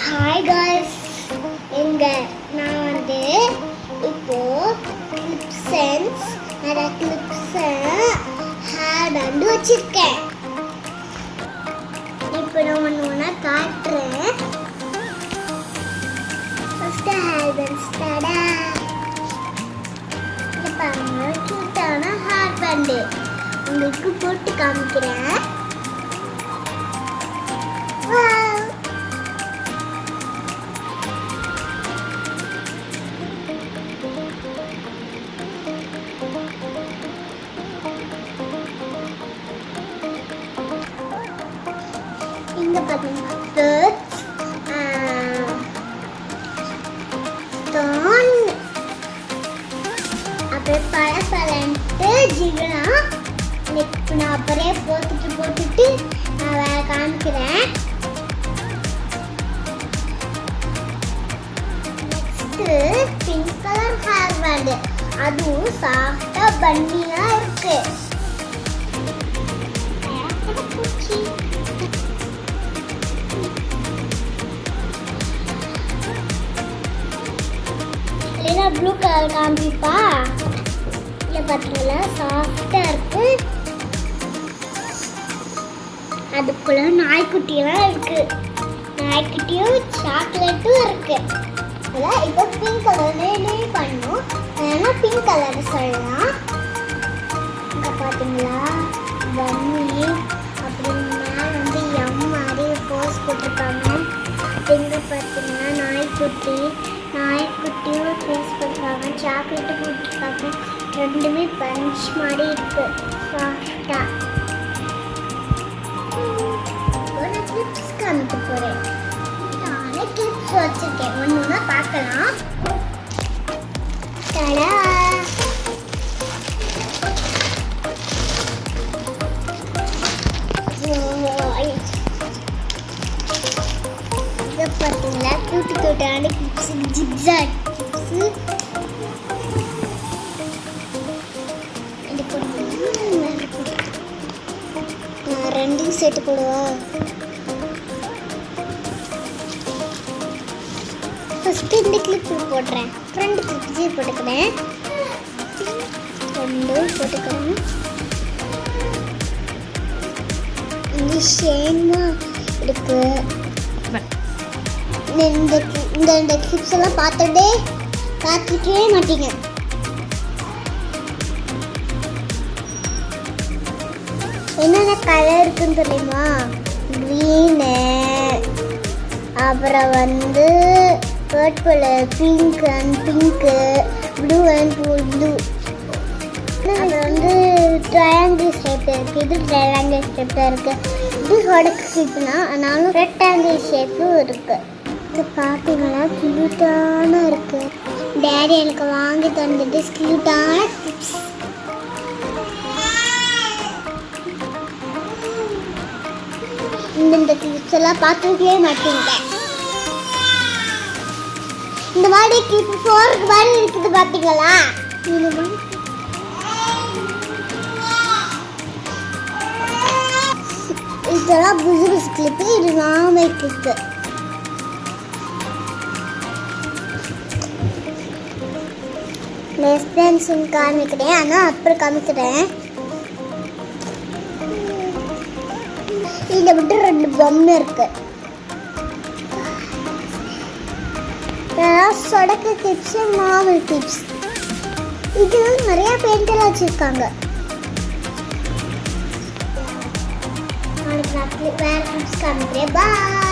Hi guys, நான் வந்து இப்போ கிளிப்ஸ் ஹேர் பேண்ட் வச்சிருக்கேன். இப்போ நான் ஒன்று காட்டுறேன். ஃபர்ஸ்ட் ஹேர் பேண்ட்ஸ் தடா. இது பாருங்க, கியூட்டான ஹேர் பேண்டு. உங்களுக்கு போட்டு காமிக்கிறேன். இங்க பாத்தீங்கன்னா அப்புறம் பழப்பழன்ட்டு ஜிகனா. இப்போ நான் அப்படியே போட்டுட்டு நான் வேற காமிக்கிறேன். Next pink colour hair band. அதுவும் சாஃப்டா பன்னியா இருக்கு. ப்ளூ கலர் காமிப்பா. இல்லை பார்த்தீங்களா, சாஃப்டாக இருக்கு. அதுக்குள்ள நாய்க்குட்டியெல்லாம் இருக்கு. நாய்க்குட்டியும் சாக்லேட்டும் இருக்கு. அதில் இப்போ பிங்க் கலர்லேயே பண்ணும். ஏன்னா பிங்க் கலர் சொல்லலாம். இங்கே பார்த்தீங்களா பன்னி, அப்புறம் மேலே வந்து எம் மாதிரி போஸ் போட்டிருக்காங்க. இங்கே பார்த்தீங்கன்னா நாய்க்குட்டியும் ஃபேஸ் பண்ணுறாங்க. சாக்லேட்டு போட்டிருக்காங்க. ரெண்டுமே பஞ்ச் மாதிரி இருக்கு, சாஃப்டா. நான் கிளிப்ஸ் காமிக்க போகிறேன். நானே கிளிப்ஸ் வச்சுருக்கேன். ஒன்று ஒன்றா பார்க்கலாம். தடா. பார்த்தீங்களா, கியூட்டான கிளிப்ஸ், ஜிக்ஸாக் கிளிப்ஸு. நான் ரெண்டையும் சேர்த்து போடுவா. ஃபஸ்ட்டு இந்த கிளிப் போடுறேன். ஃப்ரண்ட் கிளிப்ஸே போட்டுக்கிறேன். ரெண்டும் போட்டுக்கிறேன். இங்கே ஷேமா இருக்கு. இந்த கிளிப்ஸ் எல்லாம் பார்த்துக்கவே மாட்டீங்க. என்னென்ன கலர் இருக்குன்னு தெரியுமா? க்ரீனு, அப்புறம் வந்து purple, pink and pink, blue and blue. அப்புறம் வந்து ட்ரையாங்கிள் ஷேப் இருக்குது. இது ட்ரையாங்கிள் ஷேப் தான் இருக்குது. இது ஹொடக்கு ஷேப்னா, ஆனாலும் ரெக்டாங்கிள் ஷேப்பும் இருக்குது. இது பார்த்தீங்களா, கியூட்டான இருக்கு. டேடி எனக்கு வாங்கி தந்துட்டு கியூட்டான கிளிப்ஸ். இந்த கிளிப்ஸ் எல்லாம் பார்த்துக்கவே மாட்டீங்க. இந்த மாதிரி கிளிப் போறதுக்கு மாதிரி இருக்குது பார்த்தீங்களா? இதெல்லாம் புதுசு கிளிப்பு. இது நார்மல் கிளிப்பு. நெக்ஸ்ட் பென்சில் காமிக்கிறேன், ஆனால் அப்புறம் காமிக்கிறேன். இதில் மட்டும் 2 பொம்மை இருக்கு. சொடக்கு கிளிப்ஸ், மாமல் கிளிப்ஸ். இது நிறைய பெயிண்டெல்லாம் வச்சுருக்காங்க. வேறு கிளிப்ஸ் காமிக்கிறேன். பாய்.